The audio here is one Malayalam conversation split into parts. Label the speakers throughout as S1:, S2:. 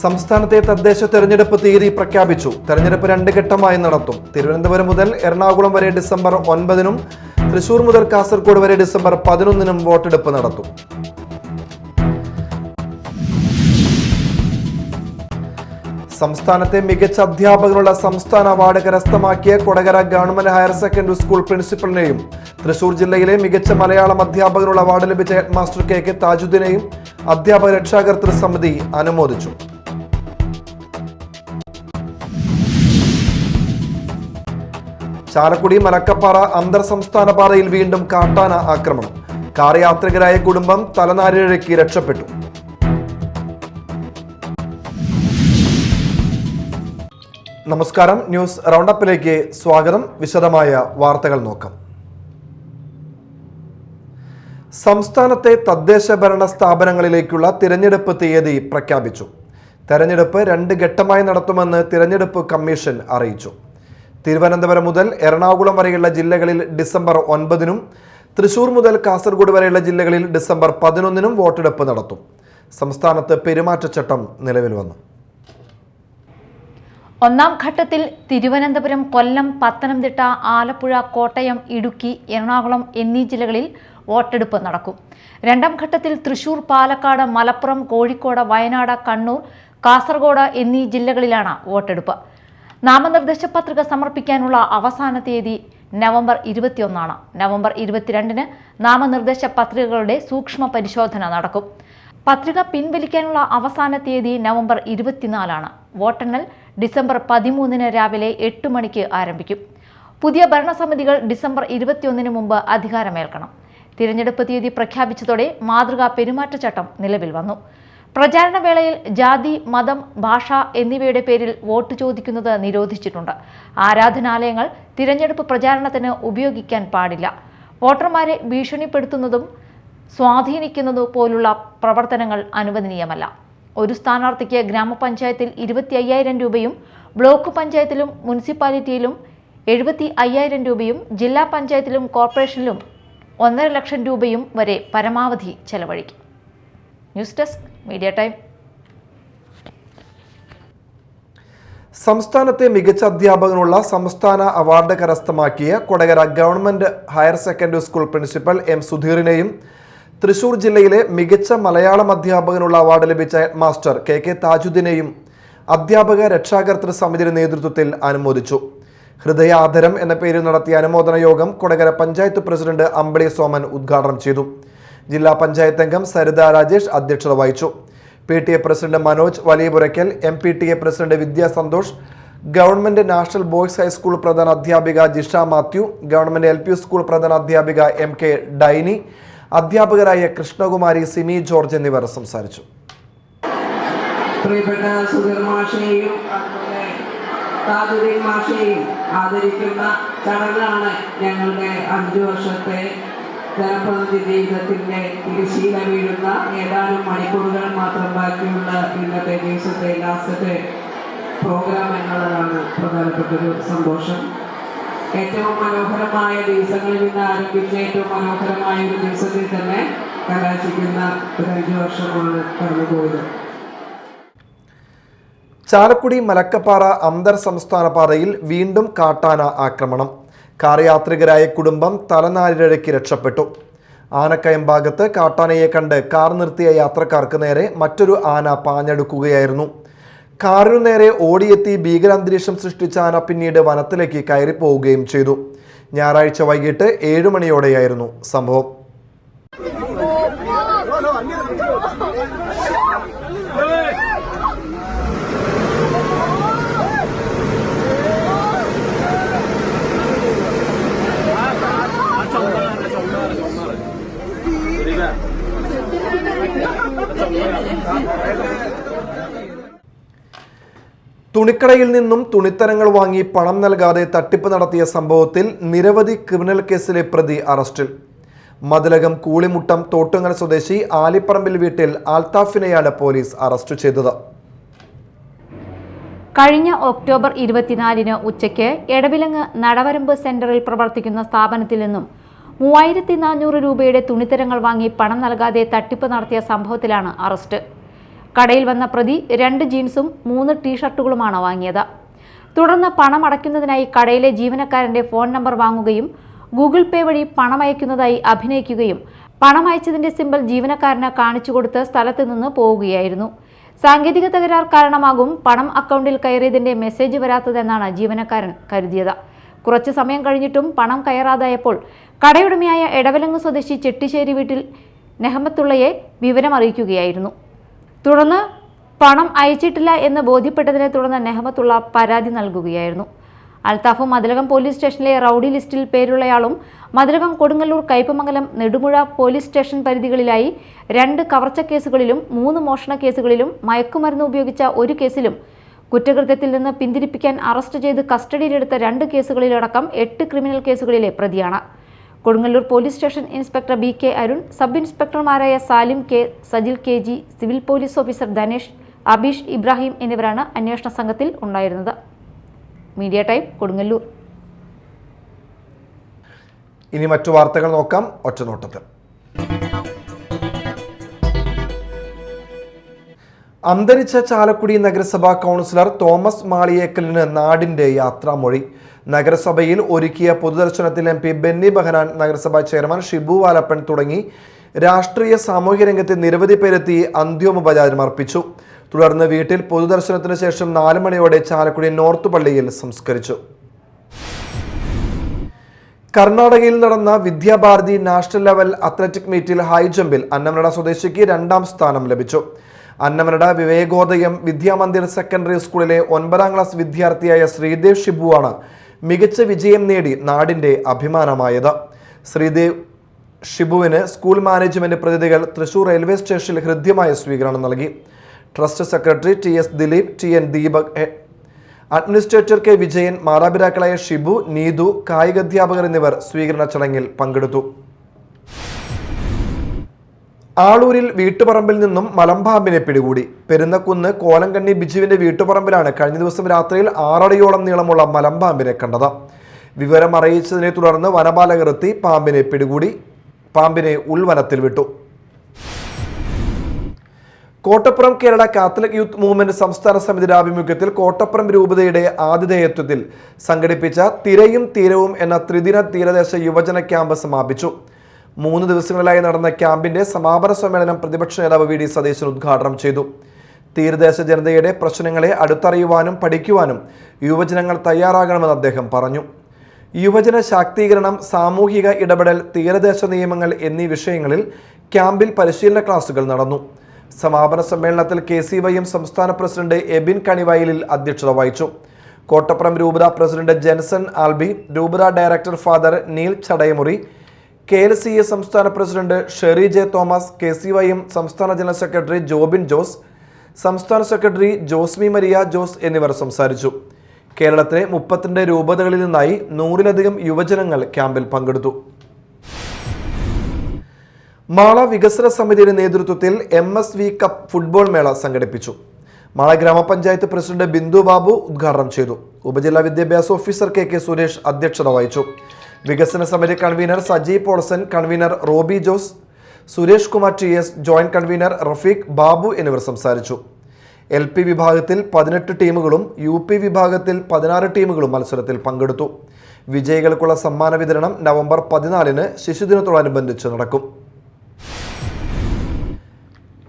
S1: സംസ്ഥാനത്തെ തദ്ദേശ തെരഞ്ഞെടുപ്പ് തീയതി പ്രഖ്യാപിച്ചു. തെരഞ്ഞെടുപ്പ് 2 ഘട്ടമായി നടത്തും. തിരുവനന്തപുരം മുതൽ എറണാകുളം വരെ ഡിസംബർ 9-നും തൃശൂർ മുതൽ കാസർഗോഡ് വരെ ഡിസംബർ 11-നും വോട്ടെടുപ്പ് നടത്തും. സംസ്ഥാനത്തെ മികച്ച അധ്യാപകനുള്ള സംസ്ഥാന അവാർഡ് കരസ്ഥമാക്കിയ Kodakara government higher secondary school പ്രിൻസിപ്പലിനെയും തൃശൂർ ജില്ലയിലെ മികച്ച മലയാളം അധ്യാപകനുള്ള അവാർഡ് ലഭിച്ച ഹെഡ്മാസ്റ്റർ കെ താജുദ്ദീനെയും അധ്യാപക രക്ഷാകർതൃ സമിതി അനുമോദിച്ചു. ചാലക്കുടി മലക്കപ്പാറ അന്തർ സംസ്ഥാന പാതയിൽ വീണ്ടും കാട്ടാന ആക്രമണം. കാർ യാത്രികരായ കുടുംബം തലനാരിഴയ്ക്ക് രക്ഷപ്പെട്ടു. നമസ്കാരം, ന്യൂസ് റൗണ്ടപ്പിലേക്ക് സ്വാഗതം. വിശദമായ വാർത്തകൾ നോക്കാം. സംസ്ഥാനത്തെ തദ്ദേശ ഭരണ സ്ഥാപനങ്ങളിലേക്കുള്ള തിരഞ്ഞെടുപ്പ് തീയതി പ്രഖ്യാപിച്ചു. തെരഞ്ഞെടുപ്പ് 2 ഘട്ടമായി നടത്തുമെന്ന് തിരഞ്ഞെടുപ്പ് കമ്മീഷൻ അറിയിച്ചു. തിരുവനന്തപുരം മുതൽ എറണാകുളം വരെയുള്ള ജില്ലകളിൽ ഡിസംബർ 9-നും തൃശൂർ മുതൽ കാസർഗോഡ് വരെയുള്ള ജില്ലകളിൽ ഡിസംബർ 11-നും വോട്ടെടുപ്പ് നടത്തും. സംസ്ഥാനത്ത് പെരുമാറ്റച്ചട്ടം നിലവിൽ വന്നു.
S2: ഒന്നാം ഘട്ടത്തിൽ തിരുവനന്തപുരം, കൊല്ലം, പത്തനംതിട്ട, ആലപ്പുഴ, കോട്ടയം, ഇടുക്കി, എറണാകുളം എന്നീ ജില്ലകളിൽ വോട്ടെടുപ്പ് നടക്കും. രണ്ടാം ഘട്ടത്തിൽ തൃശൂർ, പാലക്കാട്, മലപ്പുറം, കോഴിക്കോട്, വയനാട്, കണ്ണൂർ, കാസർഗോഡ് എന്നീ ജില്ലകളിലാണ് വോട്ടെടുപ്പ്. നാമനിർദ്ദേശ പത്രിക സമർപ്പിക്കാനുള്ള അവസാന തീയതി നവംബർ 21 നവംബർ 22-ന് നാമനിർദ്ദേശ പത്രികകളുടെ സൂക്ഷ്മ പരിശോധന നടക്കും. പത്രിക പിൻവലിക്കാനുള്ള അവസാന തീയതി നവംബർ 24 വോട്ടെണ്ണൽ ഡിസംബർ 13-ന് രാവിലെ 8 മണിക്ക് ആരംഭിക്കും. പുതിയ ഭരണസമിതികൾ ഡിസംബർ 21-ന് മുമ്പ് അധികാരമേൽക്കണം. തിരഞ്ഞെടുപ്പ് തീയതി പ്രഖ്യാപിച്ചതോടെ മാതൃകാ പെരുമാറ്റച്ചട്ടം നിലവിൽ വന്നു. പ്രചാരണ വേളയിൽ ജാതി, മതം, ഭാഷ എന്നിവയുടെ പേരിൽ വോട്ട് ചോദിക്കുന്നത് നിരോധിച്ചിട്ടുണ്ട്. ആരാധനാലയങ്ങൾ തിരഞ്ഞെടുപ്പ് പ്രചാരണത്തിന് ഉപയോഗിക്കാൻ പാടില്ല. വോട്ടർമാരെ ഭീഷണിപ്പെടുത്തുന്നതും സ്വാധീനിക്കുന്നതും പോലുള്ള പ്രവർത്തനങ്ങൾ അനുവദനീയമല്ല. ഒരു സ്ഥാനാർത്ഥിക്ക് ഗ്രാമപഞ്ചായത്തിൽ 25,000 രൂപയും ബ്ലോക്ക് പഞ്ചായത്തിലും മുനിസിപ്പാലിറ്റിയിലും 75,000 രൂപയും ജില്ലാ പഞ്ചായത്തിലും കോർപ്പറേഷനിലും 1.5 ലക്ഷം രൂപയും വരെ പരമാവധി ചെലവഴിക്കും. News desk media time.
S1: സംസ്ഥാനത്തെ മികച്ച അധ്യാപകനുള്ള സംസ്ഥാന അവാർഡ് കരസ്ഥമാക്കിയ Kodakara government higher secondary school principal M സുധീറിനെയും തൃശൂർ ജില്ലയിലെ മികച്ച മലയാളം അധ്യാപകനുള്ള അവാർഡ് ലഭിച്ച ഹെഡ്മാസ്റ്റർ കെ താജുദ്ദീനെയും അധ്യാപക രക്ഷാകർതൃ സമിതിയുടെ നേതൃത്വത്തിൽ അനുമോദിച്ചു. ഹൃദയാധരം എന്ന പേരിൽ നടത്തിയ അനുമോദന യോഗം കൊടകര പഞ്ചായത്ത് പ്രസിഡന്റ് അമ്പിളി സോമൻ ഉദ്ഘാടനം ചെയ്തു. ജില്ലാ പഞ്ചായത്ത് അംഗം സരിത രാജേഷ് അധ്യക്ഷത വഹിച്ചു. PTA president Manoj Valiyapurackal, MPTA president Vidya Santhosh, government national boys high school പ്രധാന അധ്യാപിക Jisha Mathew, government LP school പ്രധാന അധ്യാപിക MK ഡൈനി, അധ്യാപകരായ കൃഷ്ണകുമാരി, സിമി ജോർജ് എന്നിവർ സംസാരിച്ചു.
S3: പ്രിയപ്പെട്ട സുധീർ മാഷയെയും താജുദ്ദീൻ മാഷയെയും ആദരിക്കുന്ന ചടങ്ങാണ് ഞങ്ങളുടെ 5 വർഷത്തെ ജനപ്രതിനിധി ജീവിതത്തിൻ്റെ തിരശ്ശീല വീഴുന്ന ഏതാനും മണിക്കൂറുകൾ മാത്രം ബാക്കിയുള്ള ഇന്നത്തെ ദിവസത്തെ ലാസ്റ്റത്തെ പ്രോഗ്രാം എന്നുള്ളതാണ് പ്രധാനപ്പെട്ടൊരു സന്തോഷം. ഏറ്റവും മനോഹരമായ ദിവസങ്ങളിൽ നിന്ന് ആരംഭിച്ച് ഏറ്റവും മനോഹരമായ ഒരു ദിവസത്തിൽ തന്നെ കലാശിക്കുന്ന ഒരു 5 വർഷമാണ് കടന്നുപോയത്.
S1: ചാലക്കുടി മലക്കപ്പാറ അന്തർ സംസ്ഥാന പാതയിൽ വീണ്ടും കാട്ടാന ആക്രമണം. കാർ യാത്രികരായ കുടുംബം തലനാരിഴയ്ക്ക് രക്ഷപ്പെട്ടു. ആനക്കയം ഭാഗത്ത് കാട്ടാനയെ കണ്ട് കാർ നിർത്തിയ യാത്രക്കാർക്ക് നേരെ മറ്റൊരു ആന പാഞ്ഞെടുക്കുകയായിരുന്നു. കാറിനു നേരെ ഓടിയെത്തി ഭീകരാന്തരീക്ഷം സൃഷ്ടിച്ച ആന പിന്നീട് വനത്തിലേക്ക് കയറിപ്പോവുകയും ചെയ്തു. ഞായറാഴ്ച വൈകിട്ട് 7 മണിയോടെയായിരുന്നു സംഭവം. തുണിക്കടയിൽ നിന്നും തുണിത്തരങ്ങൾ വാങ്ങി പണം നൽകാതെ തട്ടിപ്പ് നടത്തിയ സംഭവത്തിൽ നിരവധി ക്രിമിനൽ കേസിലെ പ്രതി അറസ്റ്റിൽ. മതിലകം കൂളിമുട്ടം തോട്ടുങ്ങൽ സ്വദേശി ആലിപ്പറമ്പിൽ വീട്ടിൽ ആൽത്താഫിനെയാണ് പോലീസ് അറസ്റ്റ് ചെയ്തത്.
S2: കഴിഞ്ഞ ഒക്ടോബർ 24-ന് ഉച്ചയ്ക്ക് എടവിലങ്ങ് നടവരമ്പ് സെന്ററിൽ പ്രവർത്തിക്കുന്ന സ്ഥാപനത്തിൽ നിന്നും 3400 രൂപയുടെ തുണിത്തരങ്ങൾ വാങ്ങി പണം നൽകാതെ തട്ടിപ്പ് നടത്തിയ സംഭവത്തിലാണ് അറസ്റ്റ്. കടയിൽ വന്ന പ്രതി 2 ജീൻസും 3 ടീഷർട്ടുകളുമാണ് വാങ്ങിയത്. തുടർന്ന് പണം അടയ്ക്കുന്നതിനായി കടയിലെ ജീവനക്കാരന്റെ ഫോൺ നമ്പർ വാങ്ങുകയും ഗൂഗിൾ പേ വഴി പണം അയക്കുന്നതായി അഭിനയിക്കുകയും പണം അയച്ചതിന്റെ സിംബൽ ജീവനക്കാരന് കാണിച്ചു കൊടുത്ത് സ്ഥലത്ത് നിന്ന് പോവുകയായിരുന്നു. സാങ്കേതിക തകരാർ കാരണമാകും പണം അക്കൗണ്ടിൽ കയറിയതിന്റെ മെസ്സേജ് വരാത്തതെന്നാണ് ജീവനക്കാരൻ കരുതിയത്. കുറച്ചു സമയം കഴിഞ്ഞിട്ടും പണം കയറാതായപ്പോൾ കടയുടമയായ എടവലങ്ങ് സ്വദേശി ചെട്ടിശ്ശേരി വീട്ടിൽ നെഹമത്തുള്ളയെ വിവരമറിയിക്കുകയായിരുന്നു. തുടർന്ന് പണം അയച്ചിട്ടില്ല എന്ന് ബോധ്യപ്പെട്ടതിനെ തുടർന്ന് നെഹമത്തുള്ള പരാതി നൽകുകയായിരുന്നു. അൽത്താഫ് മതിലകം പോലീസ് സ്റ്റേഷനിലെ റൌഡി ലിസ്റ്റിൽ പേരുള്ളയാളും മതിലകം കൊടുങ്ങല്ലൂർ കയ്പമംഗലം നെടുമുഴ പോലീസ് സ്റ്റേഷൻ പരിധികളിലായി 2 കവർച്ച കേസുകളിലും 3 മോഷണ കേസുകളിലും മയക്കുമരുന്ന് ഉപയോഗിച്ച 1 കേസിലും കുറ്റകൃത്യത്തിൽ നിന്ന് പിന്തിരിപ്പിക്കാൻ അറസ്റ്റ് ചെയ്ത് കസ്റ്റഡിയിലെടുത്ത 2 കേസുകളിലടക്കം 8 ക്രിമിനൽ കേസുകളിലെ പ്രതിയാണ്. Kodungallur police station inspector BK Arun, sub ഇൻസ്പെക്ടർമാരായ Salim K, Sajil KG, civil police officer Dhanesh, Abeesh Ibrahim എന്നിവരാണ് അന്വേഷണ സംഘത്തിൽ ഉണ്ടായിരുന്നത്. Media time, Kodungallur.
S1: ഇനി മറ്റു വാർത്തകൾ നോക്കാം ഒറ്റനോട്ടത്തിൽ. അന്തരിച്ച ചാലക്കുടി നഗരസഭാ കൗൺസിലർ തോമസ് മാളിയേക്കലിന് നാടിന്റെ യാത്രാമൊഴി. നഗരസഭയിൽ ഒരുക്കിയ പൊതുദർശനത്തിൽ MP ബെന്നി ബെഹനാൻ, നഗരസഭാ ചെയർമാൻ ഷിബു വാലപ്പൻ തുടങ്ങി രാഷ്ട്രീയ സാമൂഹ്യ രംഗത്തെ നിരവധി പേരെത്തി അന്ത്യോപചാരം അർപ്പിച്ചു. തുടർന്ന് വീട്ടിൽ പൊതുദർശനത്തിന് ശേഷം 4 മണിയോടെ ചാലക്കുടി നോർത്ത് പള്ളിയിൽ സംസ്കരിച്ചു. കർണാടകയിൽ നടന്ന വിദ്യാഭാരതി നാഷണൽ ലെവൽ അത്ലറ്റിക് മീറ്റിൽ ഹൈജമ്പിൽ അന്നമനട സ്വദേശിക്ക് 2ാം സ്ഥാനം ലഭിച്ചു. അന്നമനട വിവേകോദയം വിദ്യാമന്ദിർ സെക്കൻഡറി സ്കൂളിലെ 9ാം ക്ലാസ് വിദ്യാർത്ഥിയായ ശ്രീദേവ് ഷിബുവാണ് മികച്ച വിജയം നേടി നാടിന്റെ അഭിമാനമായത്. ശ്രീദേവ് ഷിബുവിന് സ്കൂൾ മാനേജ്മെന്റ് പ്രതിനിധികൾ തൃശൂർ റെയിൽവേ സ്റ്റേഷനിൽ ഹൃദ്യമായ സ്വീകരണം നൽകി. Trust secretary TS Dileep, TN Deepak, administrator K Vijayan, മാതാപിതാക്കളായ ഷിബു, നീതു, കായികാധ്യാപകർ എന്നിവർ സ്വീകരണ ചടങ്ങിൽ പങ്കെടുത്തു. ആളൂരിൽ വീട്ടുപറമ്പിൽ നിന്നും മലമ്പാമ്പിനെ പിടികൂടി. പെരുന്നക്കുന്ന് കോലങ്കണ്ണി ബിജുവിന്റെ വീട്ടുപറമ്പിലാണ് കഴിഞ്ഞ ദിവസം രാത്രിയിൽ 6 അടിയോളം നീളമുള്ള മലമ്പാമ്പിനെ കണ്ടത്. വിവരം അറിയിച്ചതിനെ തുടർന്ന് വനപാലകർ എത്തി പാമ്പിനെ പിടികൂടി. പാമ്പിനെ ഉൾവനത്തിൽ വിട്ടു. Kottappuram Kerala Catholic youth movement സംസ്ഥാന സമിതിയുടെ ആഭിമുഖ്യത്തിൽ കോട്ടപ്പുറം രൂപതയുടെ ആതിഥേയത്വത്തിൽ സംഘടിപ്പിച്ച തിരയും തീരവും എന്ന ത്രിദിന തീരദേശ യുവജന ക്യാമ്പ് സമാപിച്ചു. 3 ദിവസങ്ങളിലായി നടന്ന ക്യാമ്പിന്റെ സമാപന സമ്മേളനം പ്രതിപക്ഷ നേതാവ് VD സതീശൻ ഉദ്ഘാടനം ചെയ്തു. തീരദേശ ജനതയുടെ പ്രശ്നങ്ങളെ അടുത്തറിയുവാനും പഠിക്കുവാനും യുവജനങ്ങൾ തയ്യാറാകണമെന്ന് അദ്ദേഹം പറഞ്ഞു. യുവജന ശാക്തീകരണം, സാമൂഹിക ഇടപെടൽ, തീരദേശ നിയമങ്ങൾ എന്നീ വിഷയങ്ങളിൽ ക്യാമ്പിൽ പരിശീലന ക്ലാസുകൾ നടന്നു. സമാപന സമ്മേളനത്തിൽ KCYM സംസ്ഥാന പ്രസിഡന്റ് എബിൻ കണിവയലിൽ അധ്യക്ഷത വഹിച്ചു. കോട്ടപ്പുറം രൂപത പ്രസിഡന്റ് ജെൻസൺ ആൽബി, രൂപത director father Neel Chadayamuri, KLCA സംസ്ഥാന president Sherry J Thomas, KCYM സംസ്ഥാന ജനറൽ സെക്രട്ടറി ജോബിൻ ജോസ്, സംസ്ഥാന സെക്രട്ടറി ജോസ്മി മരിയ ജോസ് എന്നിവർ സംസാരിച്ചു. കേരളത്തിലെ 32 രൂപതകളിൽ നിന്നായി 100-ലധികം യുവജനങ്ങൾ ക്യാമ്പിൽ പങ്കെടുത്തു. മാള വികസന സമിതിയുടെ നേതൃത്വത്തിൽ MSV കപ്പ് ഫുട്ബോൾ മേള സംഘടിപ്പിച്ചു. മാള ഗ്രാമപഞ്ചായത്ത് പ്രസിഡന്റ് ബിന്ദു ബാബു ഉദ്ഘാടനം ചെയ്തു. ഉപജില്ലാ വിദ്യാഭ്യാസ ഓഫീസർ KK സുരേഷ് അധ്യക്ഷത വഹിച്ചു. വികസന സമിതി convener Saji Paulson, convener Roby Jose, Suresh Kumar TS, joint convener Rafeeq Babu എന്നിവർ സംസാരിച്ചു. LP വിഭാഗത്തിൽ 18 ടീമുകളും UP വിഭാഗത്തിൽ 16 ടീമുകളും മത്സരത്തിൽ പങ്കെടുത്തു. വിജയികൾക്കുള്ള സമ്മാന വിതരണം നവംബർ 14-ന് ശിശുദിനത്തോടനുബന്ധിച്ച് നടക്കും.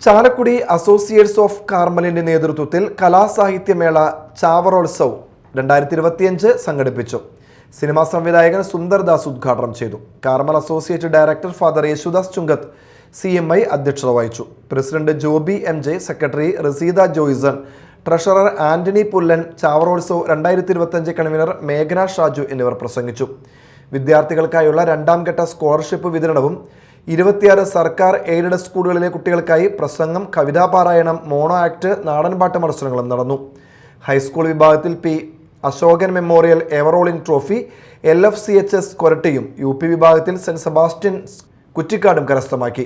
S1: ചാലക്കുടി അസോസിയേറ്റ്സ് ഓഫ് കാർമലിന്റെ നേതൃത്വത്തിൽ കലാസാഹിത്യമേള ചാവറോത്സവ് 2025 സംഘടിപ്പിച്ചു. സിനിമാ സംവിധായകൻ സുന്ദർ ദാസ് ഉദ്ഘാടനം ചെയ്തു. Carmel associate director father Yesudas Chungath CMI അധ്യക്ഷത വഹിച്ചു. President Joby MJ, secretary Raseeda Joyson, treasurer Antony Pullan, Chavarotsav 2025 convener മേഘന ഷാജു എന്നിവർ പ്രസംഗിച്ചു. വിദ്യാർത്ഥികൾക്കായുള്ള 2ാം ഘട്ട സ്കോളർഷിപ്പ് വിതരണവും 26 സർക്കാർ എയ്ഡഡ് സ്കൂളുകളിലെ കുട്ടികൾക്കായി പ്രസംഗം, കവിതാപാരായണം, മോണോ ആക്ട്, നാടൻപാട്ട് മത്സരങ്ങളും നടന്നു. ഹൈസ്കൂൾ വിഭാഗത്തിൽ P Ashokan memorial ever rolling trophy LFCHS കൊരട്ടിയും UP വിഭാഗത്തിൽ സെന്റ് സെബാസ്റ്റ്യൻ കുറ്റിക്കാടും കരസ്ഥമാക്കി.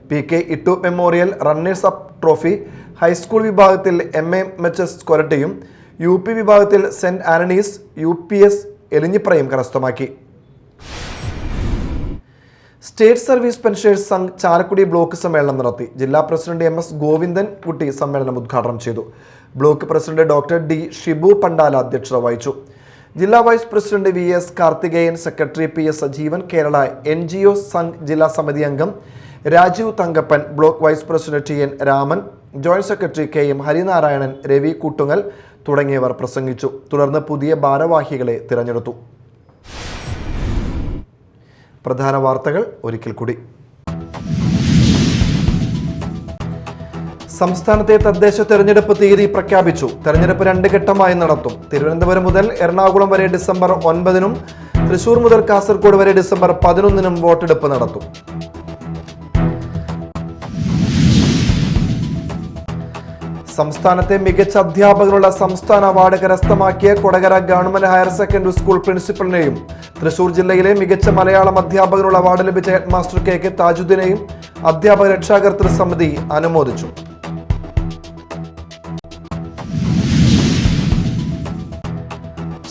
S1: PK ഇട്ടു memorial runners up trophy high school വിഭാഗത്തിൽ MMHS കൊരട്ടിയും UP വിഭാഗത്തിൽ സെന്റ് ആന്റണീസ് UPS എലിഞ്ഞിപ്രയും കരസ്ഥമാക്കി. State service pensioners Sangh Chalakudy block സമ്മേളനം നടത്തി. ജില്ലാ പ്രസിഡന്റ് MS ഗോവിന്ദൻ കുട്ടി സമ്മേളനം ഉദ്ഘാടനം ചെയ്തു. Block president doctor D Shibu Pandala അധ്യക്ഷത വഹിച്ചു. ജില്ലാ vice president VS Karthikeyan, secretary PS Sajeevan, Kerala NGO Sangh ജില്ലാ സമിതി അംഗം Rajeev Thankappan, block vice president TN Raman, joint secretary KM Harinarayanan, Ravi Koottungal തുടങ്ങിയവർ പ്രസംഗിച്ചു. തുടർന്ന് പുതിയ ഭാരവാഹികളെ തിരഞ്ഞെടുത്തു. പ്രധാന വാർത്തകൾ ഒരിക്കൽ കൂടി. സംസ്ഥാനത്തെ തദ്ദേശ തെരഞ്ഞെടുപ്പ് തീയതി പ്രഖ്യാപിച്ചു. തെരഞ്ഞെടുപ്പ് 2 ഘട്ടമായി നടത്തും. തിരുവനന്തപുരം മുതൽ എറണാകുളം വരെ ഡിസംബർ 9-നും തൃശൂർ മുതൽ കാസർഗോഡ് വരെ ഡിസംബർ 11-നും വോട്ടെടുപ്പ് നടത്തും. സംസ്ഥാനത്തെ മികച്ച അധ്യാപകനുള്ള സംസ്ഥാന അവാർഡ് കരസ്ഥമാക്കിയ Kodakara government higher secondary school പ്രിൻസിപ്പലിനെയും തൃശൂർ ജില്ലയിലെ മികച്ച മലയാളം അധ്യാപകനുള്ള അവാർഡ് ലഭിച്ച ഹെഡ്മാസ്റ്റർ KK താജുദ്ദീനെയും അധ്യാപക രക്ഷാകർതൃ സമിതി അനുമോദിച്ചു.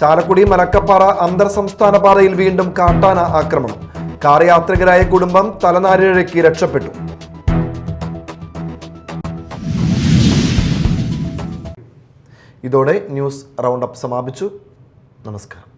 S1: ചാലക്കുടി മലക്കപ്പാറ അന്തർ സംസ്ഥാന പാതയിൽ വീണ്ടും കാട്ടാന ആക്രമണം. കാർ യാത്രികരായ കുടുംബം തലനാരിഴയ്ക്ക് രക്ഷപ്പെട്ടു. ഇതോടെ ന്യൂസ് റൗണ്ട് അപ്പ് സമാപിച്ചു. നമസ്കാരം.